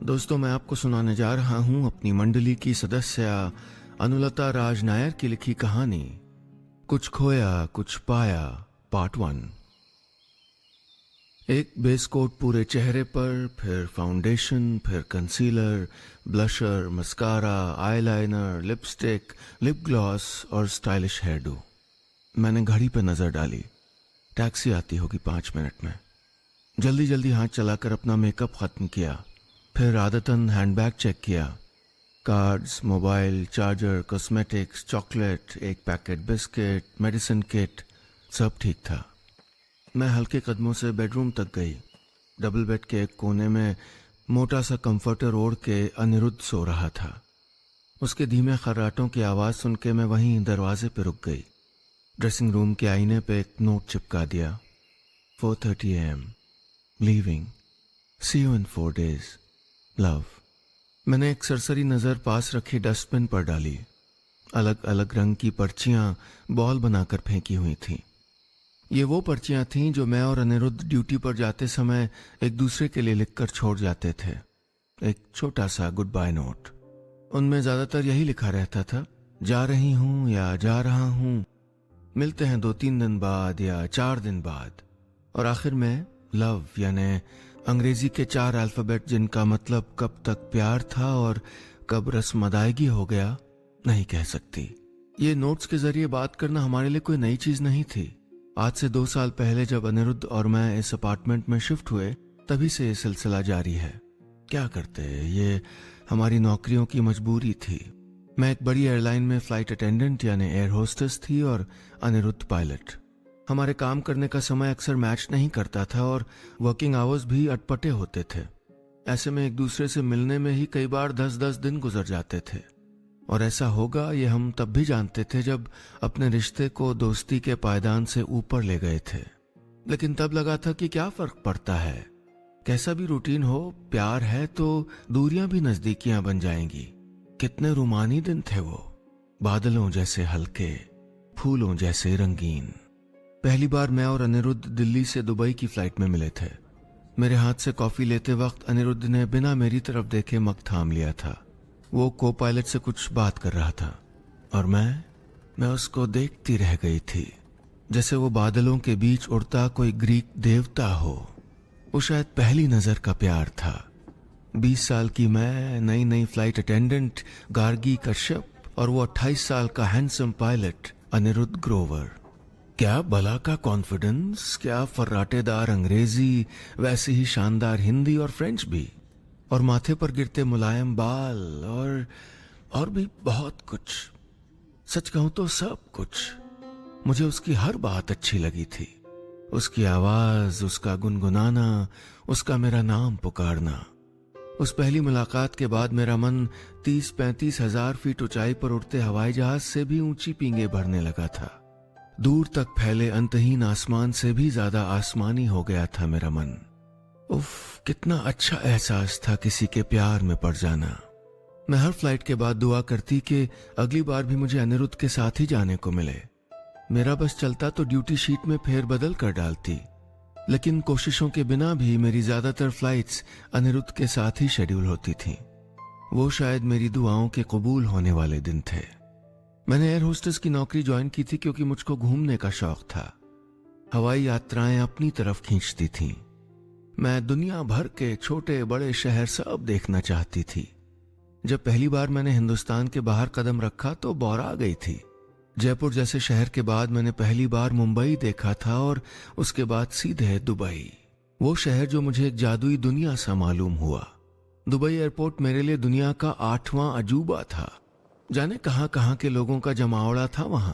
दोस्तों, मैं आपको सुनाने जा रहा हूं अपनी मंडली की सदस्य अनुलता राज नायर की लिखी कहानी कुछ खोया कुछ पाया पार्ट 1। एक बेस कोट पूरे चेहरे पर, फिर फाउंडेशन, फिर concealer, blusher, mascara, eyeliner, lipstick, lip gloss और स्टाइलिश हेयर डू। मैंने घड़ी पर नजर डाली। टैक्सी आती होगी 5 मिनट में। जल्दी जल्दी हाथ चलाकर अपना मेकअप खत्म किया। फिर आदतन हैंडबैग चेक किया। Cards, mobile, charger, cosmetics, chocolate, एक पैकेट बिस्किट, मेडिसिन किट, सब ठीक था। मैं हल्के कदमों से बेडरूम तक गई। डबल बेड के एक कोने में मोटा सा कंफर्टर ओढ़ के अनिरुद्ध सो रहा था। उसके धीमे खर्राटों की आवाज़ सुन के मैं वहीं दरवाजे पे रुक गई। ड्रेसिंग रूम के आईने पे एक नोट चिपका दिया। 4:30 AM, leaving, see you in 4 days, love. मैंने एक सरसरी नज़र पास रखी डस्टबिन पर डाली। अलग अलग रंग की पर्चियां बॉल बनाकर फेंकी हुई थीं। ये वो पर्चियां थीं जो मैं और अनिरुद्ध ड्यूटी पर जाते समय एक दूसरे के लिए लिखकर छोड़ जाते थे। एक छोटा सा गुड बाय नोट। उनमें ज्यादातर यही लिखा रहता था, जा रही हूं या जा रहा हूं, मिलते हैं 2-3 दिन बाद या 4 दिन बाद। और आखिर में लव, यानी अंग्रेजी के 4 अल्फाबेट जिनका मतलब कब तक प्यार था और कब रस्म अदायगी हो गया, नहीं कह सकती। ये नोट्स के जरिए बात करना हमारे लिए कोई नई चीज नहीं थी। आज से 2 साल पहले जब अनिरुद्ध और मैं इस अपार्टमेंट में शिफ्ट हुए, तभी से ये सिलसिला जारी है। क्या करते, ये हमारी नौकरियों की मजबूरी थी। मैं एक बड़ी एयरलाइन में फ्लाइट अटेंडेंट यानी एयर होस्टेस थी और अनिरुद्ध पायलट। हमारे काम करने का समय अक्सर मैच नहीं करता था और वर्किंग आवर्स भी अटपटे होते थे। ऐसे में एक दूसरे से मिलने में ही कई बार 10-10 दिन गुजर जाते थे। और ऐसा होगा ये हम तब भी जानते थे जब अपने रिश्ते को दोस्ती के पायदान से ऊपर ले गए थे। लेकिन तब लगा था कि क्या फर्क पड़ता है, कैसा भी रूटीन हो, प्यार है तो दूरियां भी नजदीकियां बन जाएंगी। कितने रूमानी दिन थे वो, बादलों जैसे हल्के, फूलों जैसे रंगीन। पहली बार मैं और अनिरुद्ध दिल्ली से दुबई की फ्लाइट में मिले थे। मेरे हाथ से कॉफी लेते वक्त अनिरुद्ध ने बिना मेरी तरफ देखे मग थाम लिया था। वो को पायलट से कुछ बात कर रहा था और मैं उसको देखती रह गई थी, जैसे वो बादलों के बीच उड़ता कोई ग्रीक देवता हो। वो शायद पहली नजर का प्यार था। 20 साल की मैं, नई नई फ्लाइट अटेंडेंट गार्गी कश्यप, और वो 28 साल का हैंडसम पायलट अनिरुद्ध ग्रोवर। क्या बला का कॉन्फिडेंस, क्या फर्राटेदार अंग्रेजी, वैसे ही शानदार हिंदी और फ्रेंच भी, और माथे पर गिरते मुलायम बाल और भी बहुत कुछ। सच कहूं तो सब कुछ। मुझे उसकी हर बात अच्छी लगी थी। उसकी आवाज, उसका गुनगुनाना, उसका मेरा नाम पुकारना। उस पहली मुलाकात के बाद मेरा मन 30-35 हजार फीट ऊंचाई पर उड़ते हवाई जहाज से भी ऊंची पींगे भरने लगा था। दूर तक फैले अंतहीन आसमान से भी ज्यादा आसमानी हो गया था मेरा मन। उफ, कितना अच्छा एहसास था किसी के प्यार में पड़ जाना। मैं हर फ्लाइट के बाद दुआ करती कि अगली बार भी मुझे अनिरुद्ध के साथ ही जाने को मिले। मेरा बस चलता तो ड्यूटी शीट में फेरबदल कर डालती, लेकिन कोशिशों के बिना भी मेरी ज्यादातर फ्लाइट्स अनिरुद्ध के साथ ही शेड्यूल होती थीं। वो शायद मेरी दुआओं के कबूल होने वाले दिन थे। मैंने एयर होस्टेस की नौकरी ज्वाइन की थी क्योंकि मुझको घूमने का शौक था। हवाई यात्राएं अपनी तरफ खींचती थीं। मैं दुनिया भर के छोटे बड़े शहर सब देखना चाहती थी। जब पहली बार मैंने हिंदुस्तान के बाहर कदम रखा तो बौरा गई थी। जयपुर जैसे शहर के बाद मैंने पहली बार मुंबई देखा था और उसके बाद सीधे दुबई। वो शहर जो मुझे एक जादुई दुनिया सा मालूम हुआ। दुबई एयरपोर्ट मेरे लिए दुनिया का 8वां अजूबा था। जाने कहां के लोगों का जमावड़ा था वहां।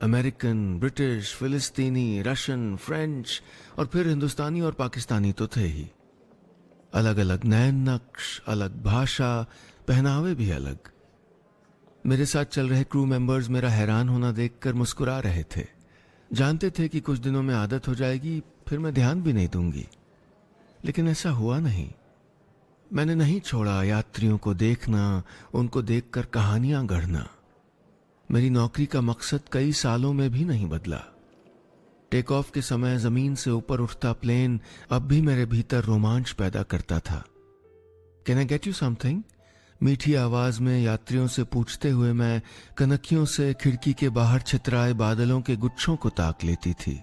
अमेरिकन, ब्रिटिश, फिलिस्तीनी, रशियन, फ्रेंच और फिर हिंदुस्तानी और पाकिस्तानी तो थे ही। अलग अलग नैन नक्श, अलग भाषा, पहनावे भी अलग। मेरे साथ चल रहे क्रू मेंबर्स मेरा हैरान होना देखकर मुस्कुरा रहे थे। जानते थे कि कुछ दिनों में आदत हो जाएगी, फिर मैं ध्यान भी नहीं दूंगी। लेकिन ऐसा हुआ नहीं। मैंने नहीं छोड़ा यात्रियों को देखना, उनको देखकर कहानियां गढ़ना। मेरी नौकरी का मकसद कई सालों में भी नहीं बदला। टेक ऑफ के समय जमीन से ऊपर उठता प्लेन अब भी मेरे भीतर रोमांच पैदा करता था। Can I get you something? मीठी आवाज में यात्रियों से पूछते हुए मैं कनखियों से खिड़की के बाहर छितराए बादलों के गुच्छों को ताक लेती थी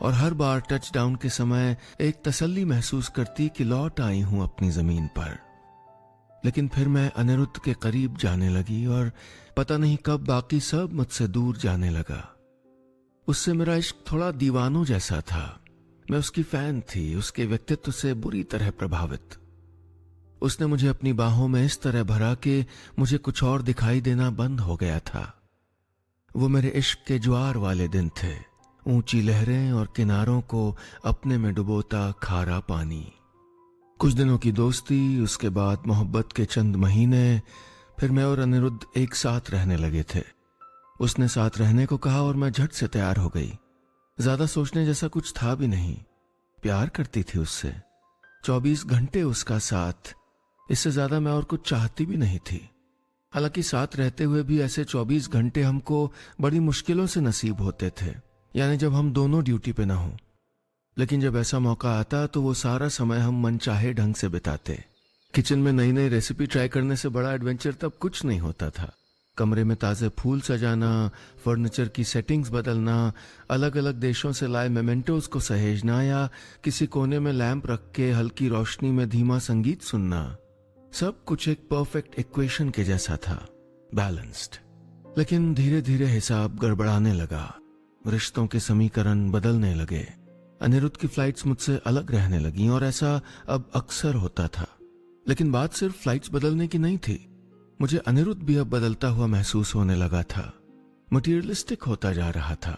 और हर बार टच डाउन के समय एक तसल्ली महसूस करती कि लौट आई हूं अपनी जमीन पर। लेकिन फिर मैं अनिरुद्ध के करीब जाने लगी और पता नहीं कब बाकी सब मुझसे दूर जाने लगा। उससे मेरा इश्क थोड़ा दीवानों जैसा था। मैं उसकी फैन थी, उसके व्यक्तित्व से बुरी तरह प्रभावित। उसने मुझे अपनी बाहों में इस तरह भरा कि मुझे कुछ और दिखाई देना बंद हो गया था। वो मेरे इश्क के ज्वार वाले दिन थे, ऊंची लहरें और किनारों को अपने में डुबोता खारा पानी। कुछ दिनों की दोस्ती, उसके बाद मोहब्बत के चंद महीने, फिर मैं और अनिरुद्ध एक साथ रहने लगे थे। उसने साथ रहने को कहा और मैं झट से तैयार हो गई। ज्यादा सोचने जैसा कुछ था भी नहीं। प्यार करती थी उससे, 24 घंटे उसका साथ, इससे ज्यादा मैं और कुछ चाहती भी नहीं थी। हालांकि साथ रहते हुए भी ऐसे 24 घंटे हमको बड़ी मुश्किलों से नसीब होते थे, यानी जब हम दोनों ड्यूटी पे ना हो। लेकिन जब ऐसा मौका आता तो वो सारा समय हम मनचाहे ढंग से बिताते। किचन में नई नई रेसिपी ट्राई करने से बड़ा एडवेंचर तब कुछ नहीं होता था। कमरे में ताजे फूल सजाना, फर्नीचर की सेटिंग्स बदलना, अलग अलग देशों से लाए मेमेंटोज को सहेजना या किसी कोने में लैंप रख के हल्की रोशनी में धीमा संगीत सुनना, सब कुछ एक परफेक्ट इक्वेशन के जैसा था, बैलेंस्ड। लेकिन धीरे धीरे हिसाब गड़बड़ाने लगा, रिश्तों के समीकरण बदलने लगे। अनिरुद्ध की फ्लाइट्स मुझसे अलग रहने लगी और ऐसा अब अक्सर होता था। लेकिन बात सिर्फ फ्लाइट्स बदलने की नहीं थी। मुझे अनिरुद्ध भी अब बदलता हुआ महसूस होने लगा था, मटीरियलिस्टिक होता जा रहा था।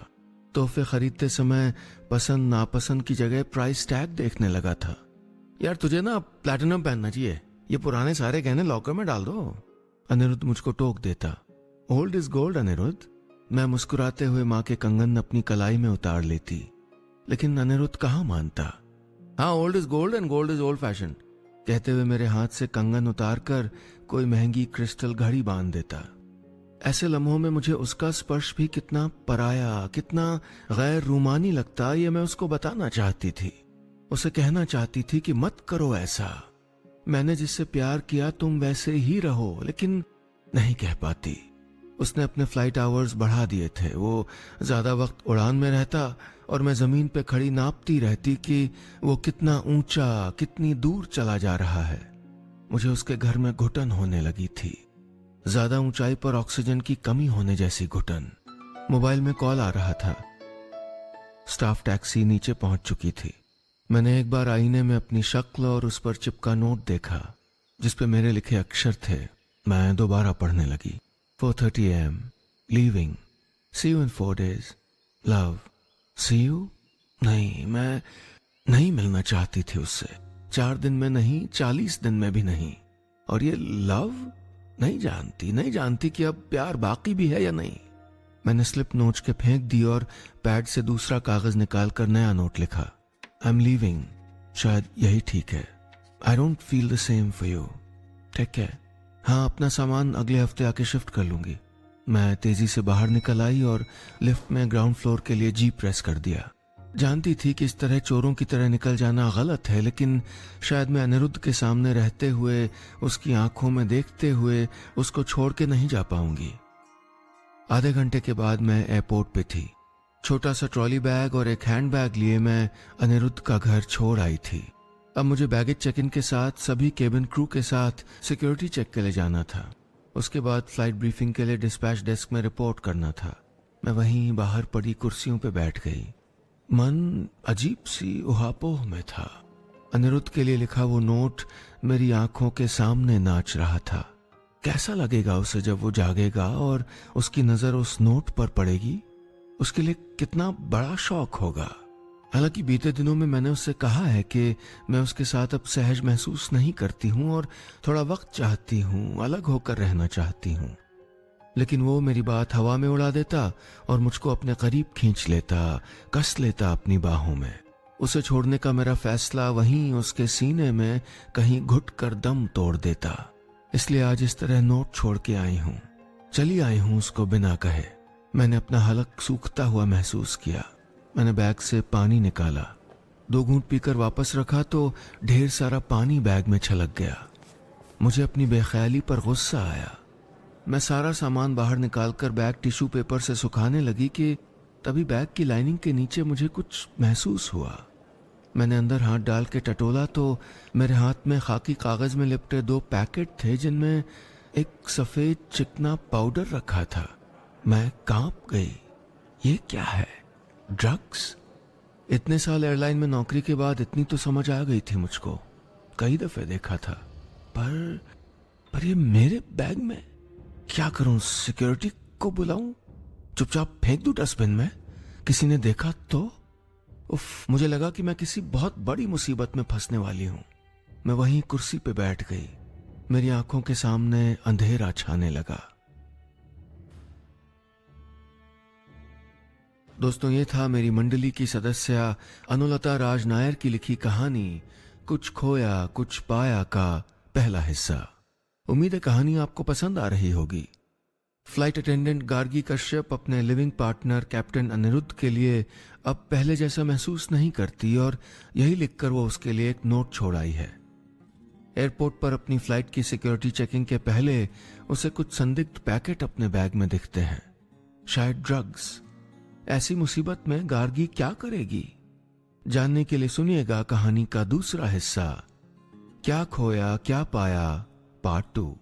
तोहफे खरीदते समय पसंद नापसंद की जगह प्राइस टैग देखने लगा था। यार तुझे ना प्लैटिनम पहनना चाहिए, ये पुराने सारे गहने लॉकर में डाल दो, अनिरुद्ध मुझको टोक देता। Old is gold Anirudh. मैं मुस्कुराते हुए माँ के कंगन अपनी कलाई में उतार लेती, लेकिन अनिरुद्ध कहाँ मानता। हाँ, old is gold and gold is old fashion, कहते हुए मेरे हाथ से कंगन उतार कर कोई महंगी क्रिस्टल घड़ी बांध देता। ऐसे लम्हों में मुझे उसका स्पर्श भी कितना पराया, कितना गैर रूमानी लगता, ये मैं उसको बताना चाहती थी। उसे कहना चाहती थी कि मत करो ऐसा, मैंने जिससे प्यार किया तुम वैसे ही रहो, लेकिन नहीं कह पाती। उसने अपने फ्लाइट आवर्स बढ़ा दिए थे। वो ज्यादा वक्त उड़ान में रहता और मैं जमीन पे खड़ी नापती रहती कि वो कितना ऊंचा, कितनी दूर चला जा रहा है। मुझे उसके घर में घुटन होने लगी थी, ज्यादा ऊंचाई पर ऑक्सीजन की कमी होने जैसी घुटन। मोबाइल में कॉल आ रहा था। स्टाफ टैक्सी नीचे पहुंच चुकी थी। मैंने एक बार आईने में अपनी शक्ल और उस पर चिपका नोट देखा जिसपे मेरे लिखे अक्षर थे। मैं दोबारा पढ़ने लगी। 4:30 AM, leaving, see you in 4 days, love, see you. नहीं, मैं नहीं मिलना चाहती थी उससे। 4 दिन में नहीं, 40 दिन में भी नहीं। और ये लव, नहीं जानती कि अब प्यार बाकी भी है या नहीं। मैंने स्लिप नोच के फेंक दी और पैड से दूसरा कागज निकालकर नया नोट लिखा। आई एम लीविंग, शायद यही ठीक है। I don't feel the same for you, ठीक है। हाँ, अपना सामान अगले हफ्ते आके शिफ्ट कर लूंगी। मैं तेजी से बाहर निकल आई और लिफ्ट में ग्राउंड फ्लोर के लिए जी प्रेस कर दिया। जानती थी कि इस तरह चोरों की तरह निकल जाना गलत है, लेकिन शायद मैं अनिरुद्ध के सामने रहते हुए, उसकी आंखों में देखते हुए उसको छोड़ के नहीं जा पाऊंगी। आधे घंटे के बाद मैं एयरपोर्ट पे थी। छोटा सा ट्रॉली बैग और एक हैंड बैग लिए मैं अनिरुद्ध का घर छोड़ आई थी। अब मुझे बैगेज चेक इन के साथ सभी केबिन क्रू के साथ सिक्योरिटी चेक के लिए जाना था। उसके बाद फ्लाइट ब्रीफिंग के लिए डिस्पैच डेस्क में रिपोर्ट करना था। मैं वहीं बाहर पड़ी कुर्सियों पे बैठ गई। मन अजीब सी उहापोह में था। अनिरुद्ध के लिए लिखा वो नोट मेरी आंखों के सामने नाच रहा था। कैसा लगेगा उसे जब वो जागेगा और उसकी नजर उस नोट पर पड़ेगी। उसके लिए कितना बड़ा शौक होगा। हालांकि बीते दिनों में मैंने उससे कहा है कि मैं उसके साथ अब सहज महसूस नहीं करती हूँ और थोड़ा वक्त चाहती हूँ, अलग होकर रहना चाहती हूँ। लेकिन वो मेरी बात हवा में उड़ा देता और मुझको अपने करीब खींच लेता, कस लेता अपनी बाहों में। उसे छोड़ने का मेरा फैसला वहीं उसके सीने में कहीं घुट कर दम तोड़ देता। इसलिए आज इस तरह नोट छोड़ के आई हूँ, चली आई हूँ उसको बिना कहे। मैंने अपना हलक सूखता हुआ महसूस किया। मैंने बैग से पानी निकाला, 2 घूंट पीकर वापस रखा तो ढेर सारा पानी बैग में छलक गया। मुझे अपनी बेख्याली पर गुस्सा आया। मैं सारा सामान बाहर निकालकर बैग टिश्यू पेपर से सुखाने लगी कि तभी बैग की लाइनिंग के नीचे मुझे कुछ महसूस हुआ। मैंने अंदर हाथ डाल के टटोला तो मेरे हाथ में खाकी कागज में लिपटे 2 पैकेट थे जिनमें एक सफेद चिकना पाउडर रखा था। मैं कांप गई। ये क्या है? ड्रग्स? इतने साल एयरलाइन में नौकरी के बाद इतनी तो समझ आ गई थी मुझको, कई दफे देखा था, पर ये मेरे बैग में? क्या करूं? सिक्योरिटी को बुलाऊं? चुपचाप फेंक दूं डस्टबिन में? किसी ने देखा तो? उफ, मुझे लगा कि मैं किसी बहुत बड़ी मुसीबत में फंसने वाली हूं। मैं वहीं कुर्सी पे बैठ गई। मेरी आंखों के सामने अंधेरा छाने लगा। दोस्तों, ये था मेरी मंडली की सदस्य अनुलता राज नायर की लिखी कहानी कुछ खोया कुछ पाया का पहला हिस्सा। उम्मीद है कहानी आपको पसंद आ रही होगी। फ्लाइट अटेंडेंट गार्गी कश्यप अपने लिविंग पार्टनर कैप्टन अनिरुद्ध के लिए अब पहले जैसा महसूस नहीं करती और यही लिखकर वो उसके लिए एक नोट छोड़ आई है। एयरपोर्ट पर अपनी फ्लाइट की सिक्योरिटी चेकिंग के पहले उसे कुछ संदिग्ध पैकेट अपने बैग में दिखते हैं, शायद ड्रग्स। ऐसी मुसीबत में गार्गी क्या करेगी? जानने के लिए सुनिएगा कहानी का दूसरा हिस्सा, क्या खोया क्या पाया, पार्ट 2।